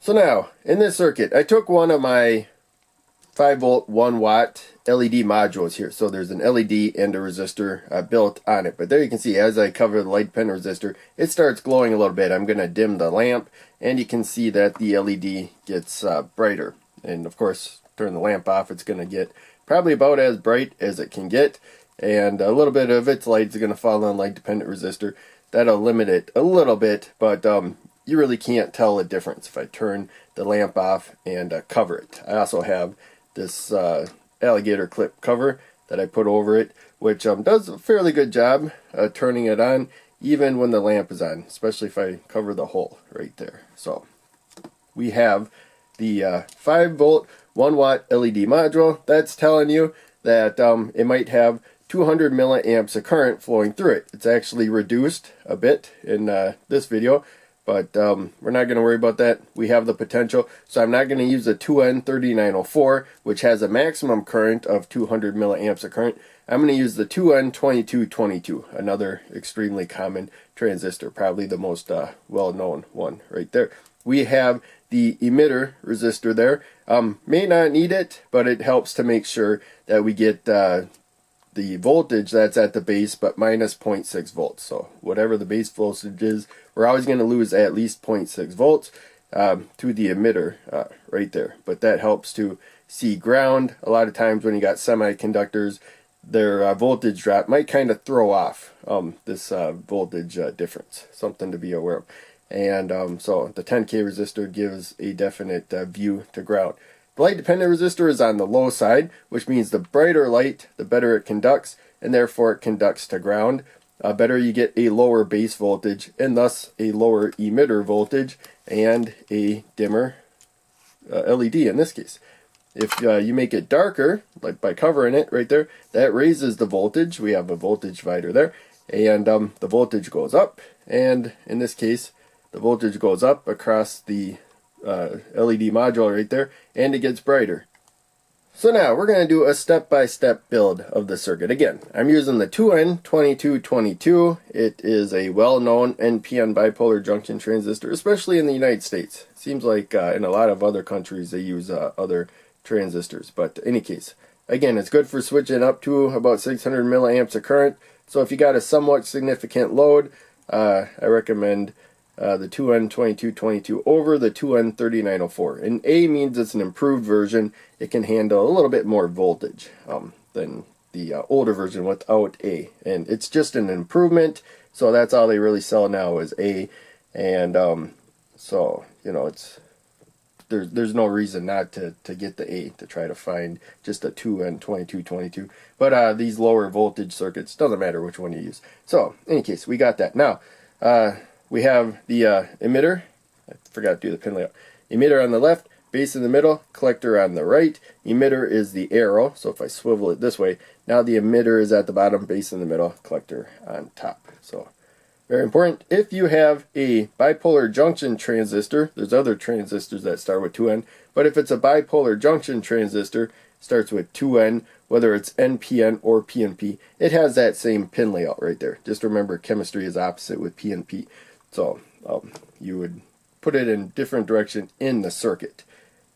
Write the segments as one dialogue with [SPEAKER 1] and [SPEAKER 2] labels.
[SPEAKER 1] So now, in this circuit, I took one of my 5 volt 1 watt LED modules here. So there's an LED and a resistor built on it. But there you can see, as I cover the light dependent resistor, it starts glowing a little bit. I'm going to dim the lamp, and you can see that the LED gets brighter. And of course, turn the lamp off, it's going to get probably about as bright as it can get. And a little bit of its light is going to fall on light dependent resistor. That'll limit it a little bit, but you really can't tell the difference if I turn the lamp off and cover it. I also have this alligator clip cover that I put over it, which does a fairly good job turning it on even when the lamp is on, especially if I cover the hole right there. So we have the 5 volt 1 watt LED module. That's telling you that it might have 200 milliamps of current flowing through it. It's actually reduced a bit in this video, but we're not going to worry about that. We have the potential, so I'm not going to use a 2N2222, which has a maximum current of 200 milliamps of current. I'm going to use the 2N2222, another extremely common transistor, probably the most well-known one right there. We have the emitter resistor there. May not need it, but it helps to make sure that we get the voltage that's at the base, but minus 0.6 volts. So whatever the base voltage is, we're always going to lose at least 0.6 volts to the emitter right there. But that helps to see ground. A lot of times when you got semiconductors, their voltage drop might kind of throw off this voltage difference. Something to be aware of. And so the 10K resistor gives a definite view to ground. The light dependent resistor is on the low side, which means the brighter light, the better it conducts, and therefore it conducts to ground. Better you get a lower base voltage, and thus a lower emitter voltage, and a dimmer LED in this case. If you make it darker, like by covering it right there, that raises the voltage. We have a voltage divider there, and the voltage goes up, and in this case, the voltage goes up across the LED module right there, and it gets brighter. So now we're going to do a step-by-step build of the circuit. Again, I'm using the 2N2222. It is a well-known NPN bipolar junction transistor, especially in the United States. It seems like in a lot of other countries they use other transistors, but in any case, again, it's good for switching up to about 600 milliamps of current. So if you got a somewhat significant load, I recommend the 2N2222 over the 2N3904. And A means it's an improved version. It can handle a little bit more voltage than the older version without A. And it's just an improvement, so that's all they really sell now is A. And so, you know, there's no reason not to get the A, to try to find just a 2N2222. But these lower voltage circuits, doesn't matter which one you use. So, in any case, we got that. Now, we have the emitter. I forgot to do the pin layout. Emitter on the left, base in the middle, collector on the right. Emitter is the arrow, so if I swivel it this way, now the emitter is at the bottom, base in the middle, collector on top. So, very important. If you have a bipolar junction transistor, there's other transistors that start with 2N, but if it's a bipolar junction transistor, starts with 2N, whether it's NPN or PNP, it has that same pin layout right there. Just remember, chemistry is opposite with PNP. So you would put it in different direction in the circuit.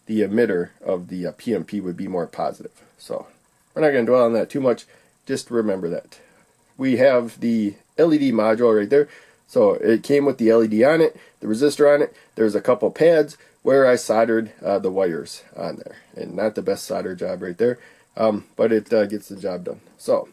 [SPEAKER 1] The emitter of the PNP would be more positive. So we're not going to dwell on that too much. Just remember that. We have the LED module right there. So it came with the LED on it, the resistor on it. There's a couple pads where I soldered the wires on there. And not the best solder job right there, but it gets the job done. So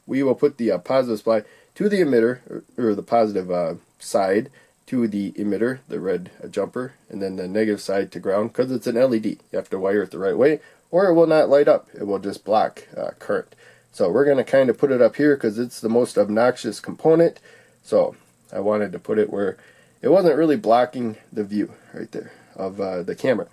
[SPEAKER 1] we will put the positive supply to the emitter, or the positive side to the emitter, the red jumper, and then the negative side to ground, because it's an LED. You have to wire it the right way, or it will not light up. It will just block current. So we're going to kind of put it up here because it's the most obnoxious component. So I wanted to put it where it wasn't really blocking the view right there of the camera.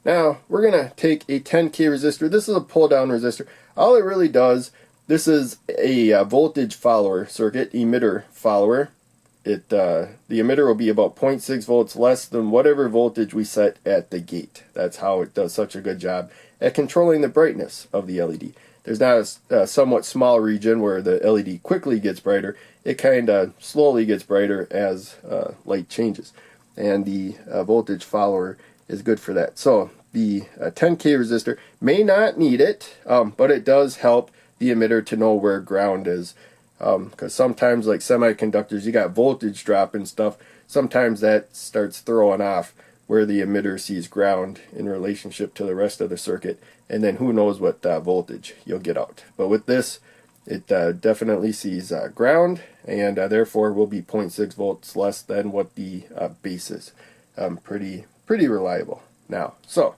[SPEAKER 1] Now we're going to take a 10K resistor. This is a pull down resistor. All it really does, this is a voltage follower circuit, emitter follower. The emitter will be about 0.6 volts less than whatever voltage we set at the gate. That's how it does such a good job at controlling the brightness of the LED. There's not a somewhat small region where the LED quickly gets brighter. It kind of slowly gets brighter as light changes. and the voltage follower is good for that. So the 10K resistor may not need it, but it does help the emitter to know where ground is, because sometimes, like semiconductors, you got voltage drop and stuff. Sometimes that starts throwing off where the emitter sees ground in relationship to the rest of the circuit, and then who knows what voltage you'll get out. But with this, it definitely sees ground, and therefore will be 0.6 volts less than what the base is. Pretty reliable. Now, so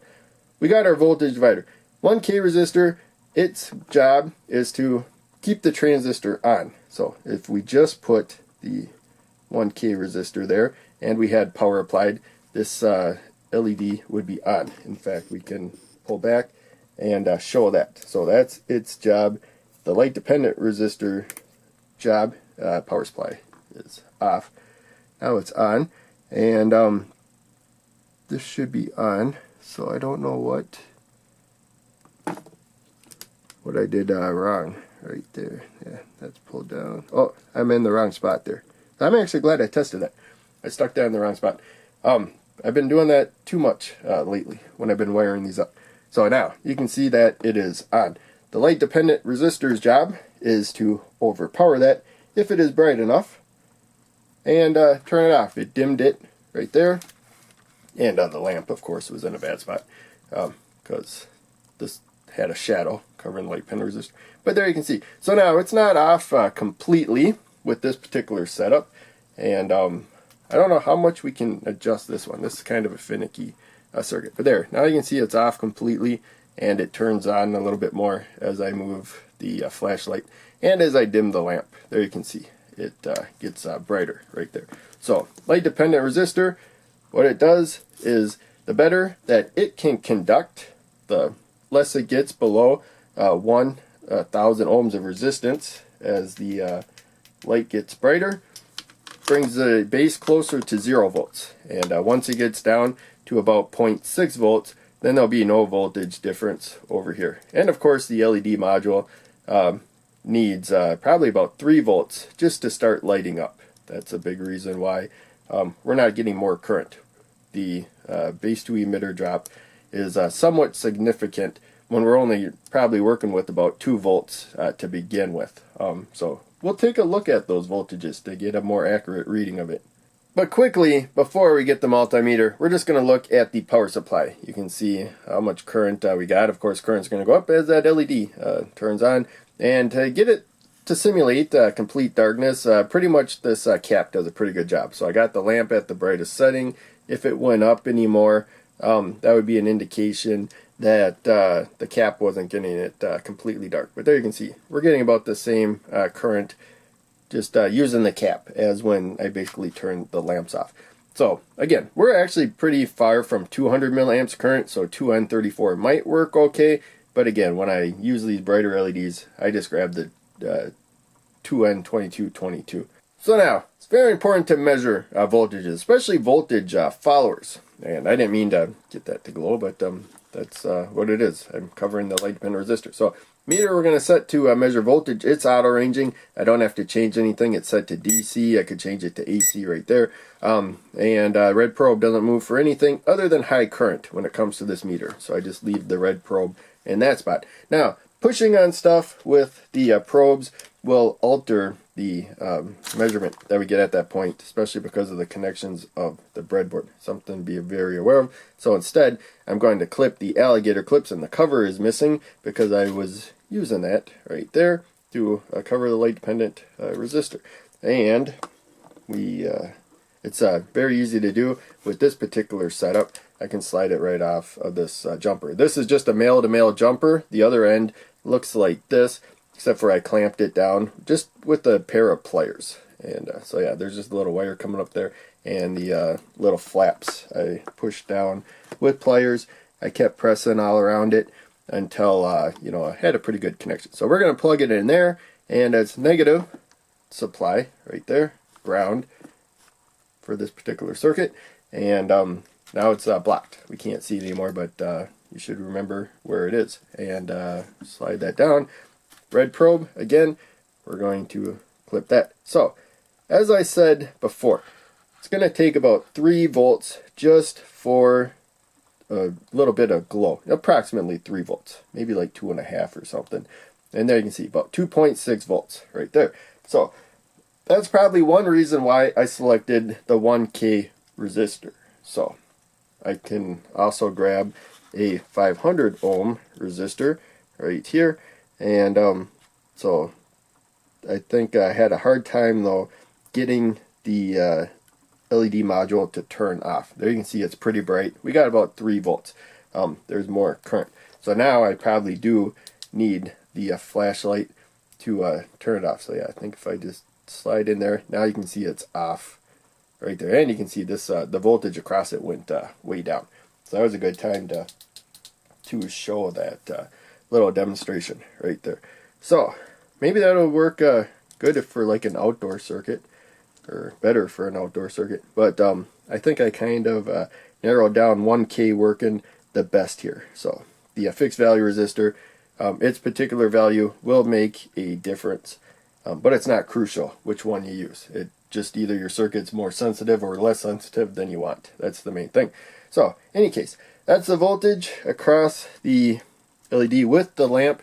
[SPEAKER 1] we got our voltage divider. 1K resistor, its job is to keep the transistor on. So if we just put the 1K resistor there and we had power applied, this LED would be on. In fact, we can pull back and show that. So that's its job. The light dependent resistor job, power supply is off. Now it's on, and this should be on. So I don't know what I did wrong right there. Yeah, that's pulled down. Oh, I'm in the wrong spot there. I'm actually glad I tested that. I stuck that in the wrong spot. I've been doing that too much lately when I've been wiring these up. So now you can see that it is on. The light dependent resistor's job is to overpower that if it is bright enough and turn it off. It dimmed it right there, and the lamp, of course, was in a bad spot because this had a shadow covering the light dependent resistor. But there you can see. So now it's not off completely with this particular setup, and I don't know how much we can adjust this one. This is kind of a finicky circuit. But there, now you can see it's off completely, and it turns on a little bit more as I move the flashlight and as I dim the lamp. There you can see it gets brighter right there. So light dependent resistor, what it does is the better that it can conduct, the less it gets below 1,000 ohms of resistance as the light gets brighter. Brings the base closer to 0 volts, and once it gets down to about 0.6 volts, then there'll be no voltage difference over here. And of course the LED module needs probably about 3 volts just to start lighting up. That's a big reason why we're not getting more current. The base to emitter drop is somewhat significant when we're only probably working with about 2 volts to begin with. So we'll take a look at those voltages to get a more accurate reading of it. But quickly, before we get the multimeter, we're just going to look at the power supply. You can see how much current we got. Of course, current's going to go up as that LED turns on. And to get it to simulate complete darkness, pretty much this cap does a pretty good job. So I got the lamp at the brightest setting. If it went up anymore, that would be an indication that the cap wasn't getting it completely dark. But there you can see, we're getting about the same current just using the cap as when I basically turned the lamps off. So again, we're actually pretty far from 200 milliamps current, so 2N34 might work okay. But again, when I use these brighter LEDs, I just grab the 2N2222. So now, it's very important to measure voltages, especially voltage followers. And I didn't mean to get that to glow, but that's what it is. I'm covering the light dependent resistor. So meter we're going to set to measure voltage. It's auto ranging. I don't have to change anything. It's set to DC. I could change it to AC right there. And red probe doesn't move for anything other than high current when it comes to this meter. So I just leave the red probe in that spot. Now, pushing on stuff with the probes will alter the measurement that we get at that point, especially because of the connections of the breadboard. Something to be very aware of. So instead, I'm going to clip the alligator clips, and the cover is missing because I was using that right there to cover the light dependent resistor. And it's very easy to do with this particular setup. I can slide it right off of this jumper. This is just a male-to-male jumper. The other end looks like this, except for I clamped it down just with a pair of pliers. And so yeah, there's just a little wire coming up there, and the little flaps I pushed down with pliers. I kept pressing all around it until you know, I had a pretty good connection. So we're going to plug it in there, and it's negative supply right there, ground for this particular circuit. And now it's blocked. We can't see it anymore, but you should remember where it is. And slide that down. Red probe, again, we're going to clip that. So, as I said before, it's going to take about 3 volts just for a little bit of glow, approximately 3 volts, maybe like 2.5 or something. And there you can see about 2.6 volts right there. So that's probably one reason why I selected the 1K resistor. So I can also grab a 500 ohm resistor right here, and so I think I had a hard time though getting the LED module to turn off. There you can see it's pretty bright. We got about 3 volts. There's more current. So now I probably do need the flashlight to turn it off. So yeah, I think if I just slide in there, now you can see it's off right there. And you can see this the voltage across it went way down. So that was a good time to show that little demonstration right there. So maybe that'll work good for like an outdoor circuit, or better for an outdoor circuit. But I think I kind of narrowed down 1K working the best here. So the fixed value resistor, its particular value will make a difference, but it's not crucial which one you use. It just either your circuit's more sensitive or less sensitive than you want. That's the main thing. So in any case, that's the voltage across the LED with the lamp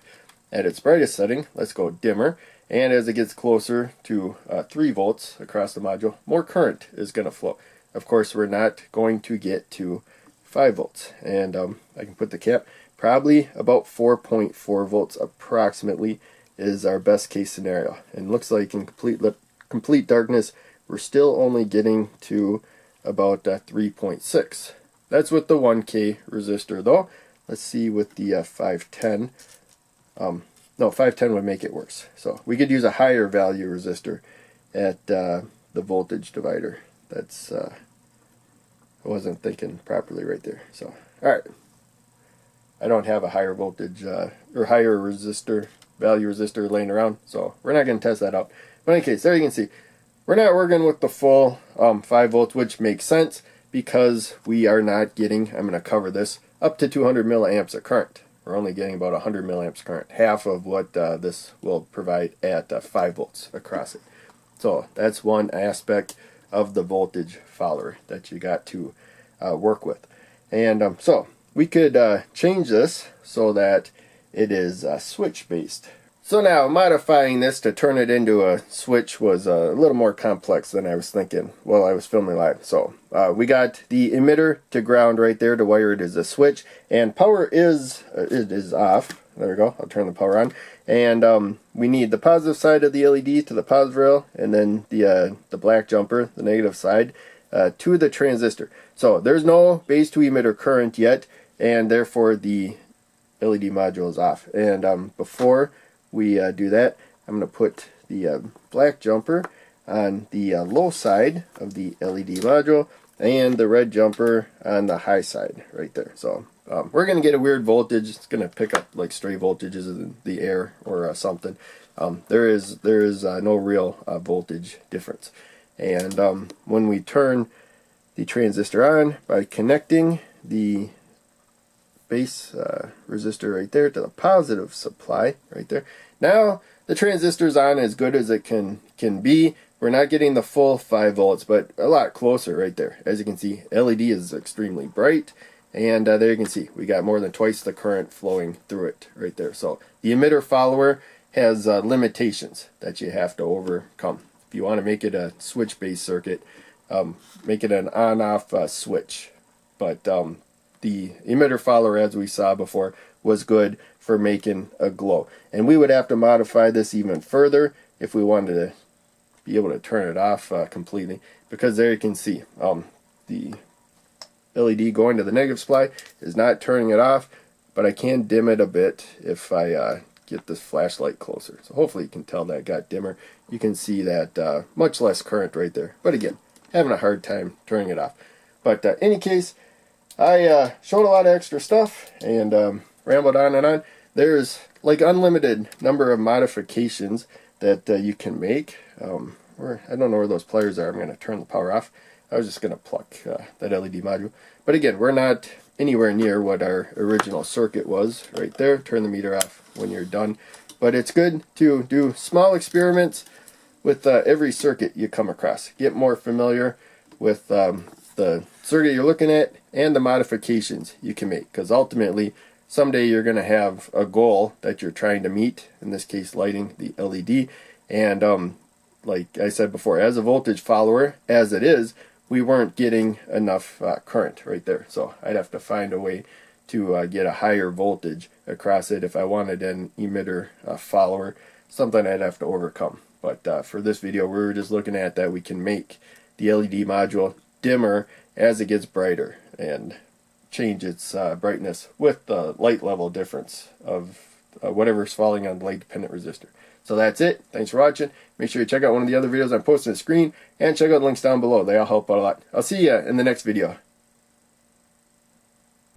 [SPEAKER 1] at its brightest setting. Let's go dimmer. And as it gets closer to 3 volts across the module, more current is going to flow. Of course, we're not going to get to 5 volts. And I can put the cap, probably about 4.4 volts approximately is our best case scenario. And looks like in complete darkness, we're still only getting to about 3.6. That's with the 1K resistor though. Let's see with the 510. No, 510 would make it worse. So we could use a higher value resistor at the voltage divider. That's I wasn't thinking properly right there. So alright, I don't have a higher voltage or higher resistor value resistor laying around, so we're not going to test that out. But in any case, there you can see we're not working with the full 5 volts, which makes sense because we are not getting, I'm going to cover this, up to 200 milliamps of current. We're only getting about 100 milliamps current, half of what this will provide at 5 volts across it. So that's one aspect of the voltage follower that you got to work with. And so we could change this so that it is switch based. So now modifying this to turn it into a switch was a little more complex than I was thinking while I was filming live. So we got the emitter to ground right there to wire it as a switch, and power is off. There we go. I'll turn the power on, and we need the positive side of the LED to the positive rail, and then the black jumper, the negative side, to the transistor. So there's no base to emitter current yet, and therefore the LED module is off. And before we do that, I'm going to put the black jumper on the low side of the LED module and the red jumper on the high side right there. So we're going to get a weird voltage. It's going to pick up like stray voltages in the air or something. There is no real voltage difference. And when we turn the transistor on by connecting the base resistor right there to the positive supply right there, now the transistor's on as good as it can be. We're not getting the full 5 volts, but a lot closer right there. As you can see, LED is extremely bright, and there you can see we got more than twice the current flowing through it right there. So the emitter follower has limitations that you have to overcome. If you want to make it a switch-based circuit, make it an on-off switch. But the emitter follower, as we saw before, was good for making a glow. And we would have to modify this even further if we wanted to be able to turn it off completely, because there you can see the LED going to the negative supply is not turning it off, but I can dim it a bit if I get this flashlight closer. So hopefully you can tell that it got dimmer. You can see that much less current right there, but again, having a hard time turning it off. But in any case, I showed a lot of extra stuff and rambled on and on. There's like unlimited number of modifications that you can make. I don't know where those pliers are. I'm going to turn the power off. I was just going to pluck that LED module. But again, we're not anywhere near what our original circuit was right there. Turn the meter off when you're done. But it's good to do small experiments with every circuit you come across. Get more familiar with the circuit you're looking at and the modifications you can make, because ultimately someday you're going to have a goal that you're trying to meet, in this case lighting the LED. And like I said before, as a voltage follower as it is, we weren't getting enough current right there, so I'd have to find a way to get a higher voltage across it if I wanted an emitter follower, something I'd have to overcome. But for this video, we were just looking at that we can make the LED module dimmer as it gets brighter and change its brightness with the light level difference of whatever's falling on the light dependent resistor. So that's it. Thanks for watching. Make sure you check out one of the other videos I'm posting on the screen and check out the links down below. They all help out a lot. I'll see you in the next video.